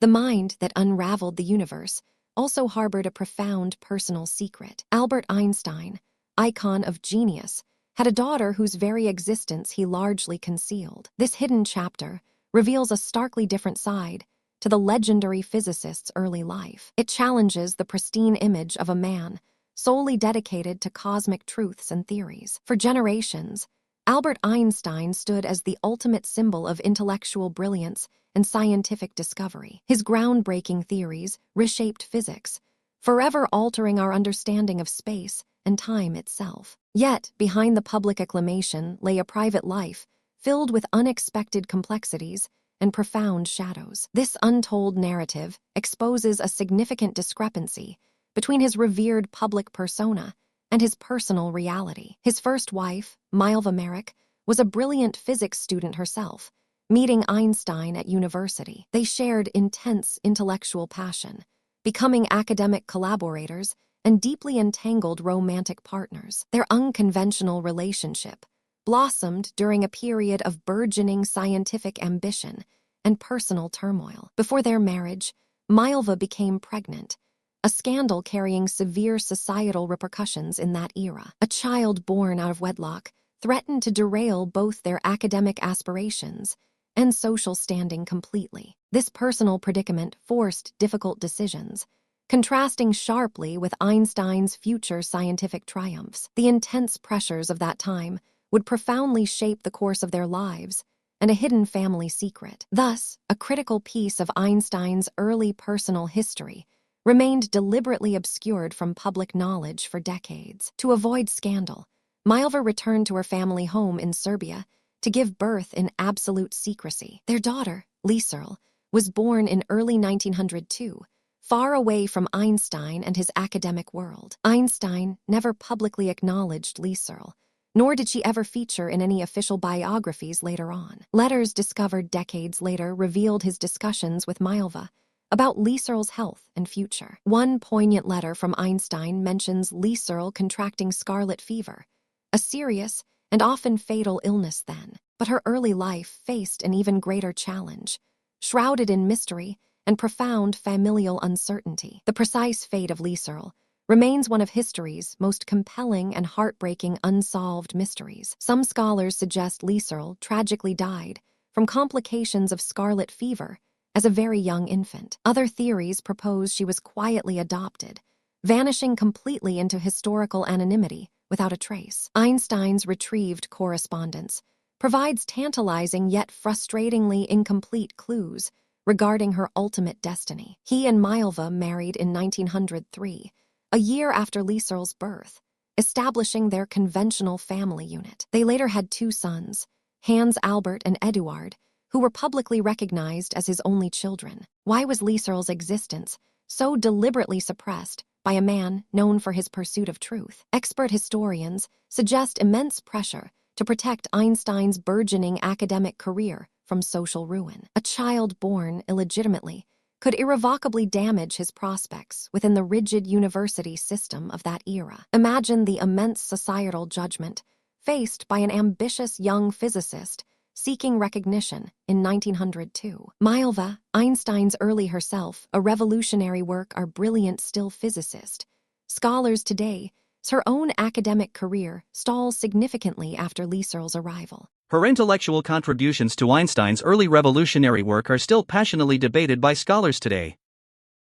The mind that unraveled the universe also harbored a profound personal secret. Albert Einstein, icon of genius, had a daughter whose very existence he largely concealed. This hidden chapter reveals a starkly different side to the legendary physicist's early life. It challenges the pristine image of a man solely dedicated to cosmic truths and theories. For generations, Albert Einstein stood as the ultimate symbol of intellectual brilliance and scientific discovery. His groundbreaking theories reshaped physics, forever altering our understanding of space and time itself. Yet, behind the public acclamation lay a private life filled with unexpected complexities and profound shadows. This untold narrative exposes a significant discrepancy between his revered public persona and his personal reality. His first wife, Milva Merrick, was a brilliant physics student herself, meeting Einstein at university. They shared intense intellectual passion, becoming academic collaborators and deeply entangled romantic partners. Their unconventional relationship blossomed during a period of burgeoning scientific ambition and personal turmoil. Before their marriage, Milva became pregnant, a scandal carrying severe societal repercussions in that era. A child born out of wedlock threatened to derail both their academic aspirations and social standing completely. This personal predicament forced difficult decisions, contrasting sharply with Einstein's future scientific triumphs. The intense pressures of that time would profoundly shape the course of their lives and a hidden family secret. Thus, a critical piece of Einstein's early personal history remained deliberately obscured from public knowledge for decades. To avoid scandal, Milva returned to her family home in Serbia to give birth in absolute secrecy. Their daughter, Lieserl, was born in early 1902, far away from Einstein and his academic world. Einstein never publicly acknowledged Lieserl, nor did she ever feature in any official biographies later on. Letters discovered decades later revealed his discussions with Milva about Lieserl's health and future. One poignant letter from Einstein mentions Lieserl contracting scarlet fever, a serious and often fatal illness then. But her early life faced an even greater challenge, shrouded in mystery and profound familial uncertainty. The precise fate of Lieserl remains one of history's most compelling and heartbreaking unsolved mysteries. Some scholars suggest Lieserl tragically died from complications of scarlet fever as a very young infant. Other theories propose she was quietly adopted, vanishing completely into historical anonymity without a trace. Einstein's retrieved correspondence provides tantalizing yet frustratingly incomplete clues regarding her ultimate destiny. He and Milva married in 1903, a year after Lieserl's birth, establishing their conventional family unit. They later had two sons, Hans Albert and Eduard, who were publicly recognized as his only children. Why was Lieserl's existence so deliberately suppressed by a man known for his pursuit of truth? Expert historians suggest immense pressure to protect Einstein's burgeoning academic career from social ruin. A child born illegitimately could irrevocably damage his prospects within the rigid university system of that era. Imagine the immense societal judgment faced by an ambitious young physicist seeking recognition in 1902. Milva, Einstein's early herself, a revolutionary work, our brilliant still physicist. Scholars today, her own academic career stalls significantly after Lieserl's arrival. Her intellectual contributions to Einstein's early revolutionary work are still passionately debated by scholars today.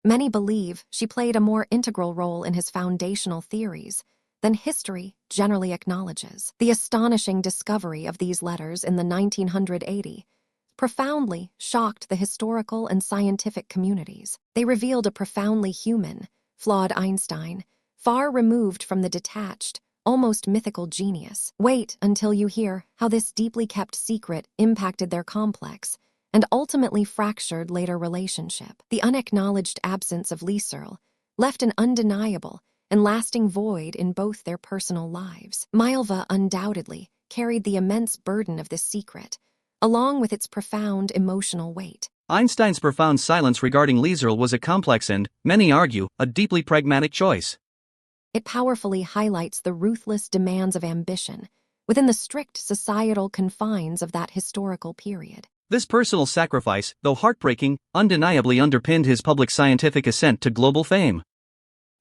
Many believe she played a more integral role in his foundational theories than history generally acknowledges. The astonishing discovery of these letters in the 1980 profoundly shocked the historical and scientific communities. They revealed a profoundly human, flawed Einstein, far removed from the detached, almost mythical genius. Wait until you hear how this deeply kept secret impacted their complex and ultimately fractured later relationship. The unacknowledged absence of Lieserl left an undeniable and lasting void in both their personal lives. Milva undoubtedly carried the immense burden of this secret, along with its profound emotional weight. Einstein's profound silence regarding Lieserl was a complex and, many argue, a deeply pragmatic choice. It powerfully highlights the ruthless demands of ambition within the strict societal confines of that historical period. This personal sacrifice, though heartbreaking, undeniably underpinned his public scientific ascent to global fame.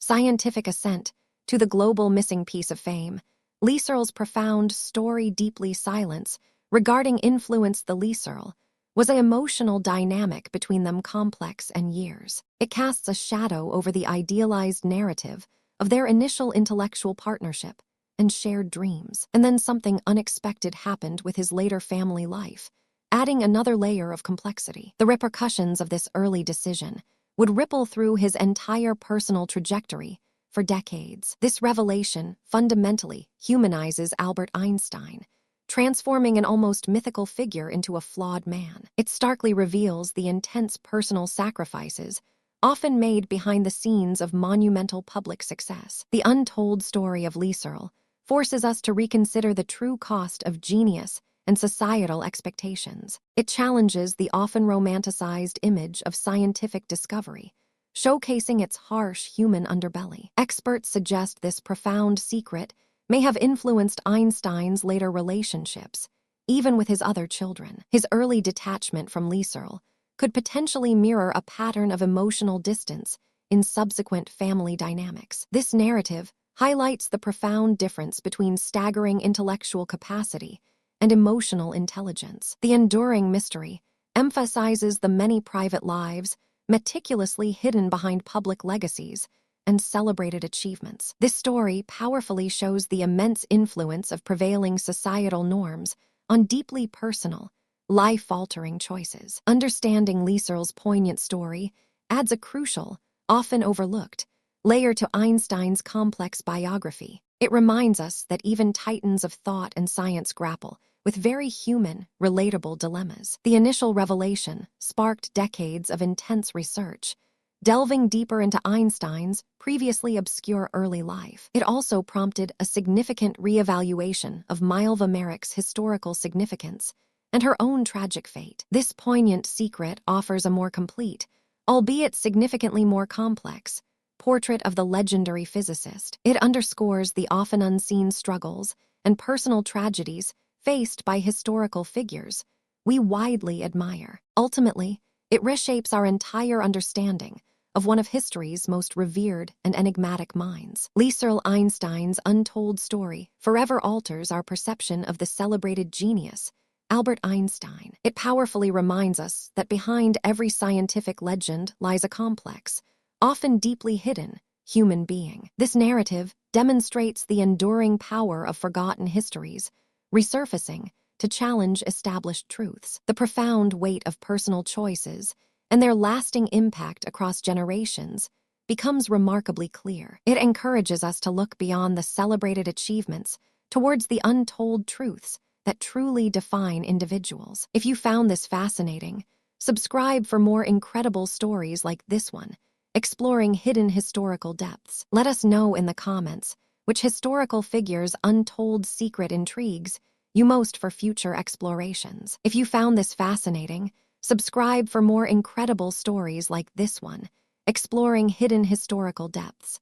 Scientific ascent to the global missing piece of fame. Lee Searle's profound story deeply silence regarding influence the Lee Searle was an emotional dynamic between them complex and years. It casts a shadow over the idealized narrative of their initial intellectual partnership and shared dreams. And then something unexpected happened with his later family life, adding another layer of complexity. The repercussions of this early decision would ripple through his entire personal trajectory for decades. This revelation fundamentally humanizes Albert Einstein, transforming an almost mythical figure into a flawed man. It starkly reveals the intense personal sacrifices often made behind the scenes of monumental public success. The untold story of Lee Searle forces us to reconsider the true cost of genius and societal expectations. It challenges the often romanticized image of scientific discovery, showcasing its harsh human underbelly. Experts suggest this profound secret may have influenced Einstein's later relationships, even with his other children. His early detachment from Lee Searle could potentially mirror a pattern of emotional distance in subsequent family dynamics. This narrative highlights the profound difference between staggering intellectual capacity and emotional intelligence. The enduring mystery emphasizes the many private lives meticulously hidden behind public legacies and celebrated achievements. This story powerfully shows the immense influence of prevailing societal norms on deeply personal, life-altering choices. Understanding Lee Searle's poignant story adds a crucial, often overlooked, layer to Einstein's complex biography. It reminds us that even titans of thought and science grapple with very human, relatable dilemmas. The initial revelation sparked decades of intense research, delving deeper into Einstein's previously obscure early life. It also prompted a significant reevaluation of Milva Merrick's historical significance and her own tragic fate. This poignant secret offers a more complete, albeit significantly more complex, portrait of the legendary physicist. It underscores the often unseen struggles and personal tragedies faced by historical figures we widely admire. Ultimately, it reshapes our entire understanding of one of history's most revered and enigmatic minds. Lee Searle Einstein's untold story forever alters our perception of the celebrated genius, Albert Einstein. It powerfully reminds us that behind every scientific legend lies a complex, often deeply hidden, human being. This narrative demonstrates the enduring power of forgotten histories, resurfacing to challenge established truths. The profound weight of personal choices and their lasting impact across generations becomes remarkably clear. It encourages us to look beyond the celebrated achievements towards the untold truths that truly define individuals. If you found this fascinating, subscribe for more incredible stories like this one, exploring hidden historical depths. Let us know in the comments which historical figure's untold secret intrigues you most for future explorations. If you found this fascinating, subscribe for more incredible stories like this one, exploring hidden historical depths.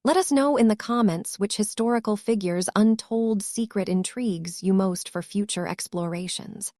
Let us know in the comments which historical figure's untold secret intrigues you most for future explorations.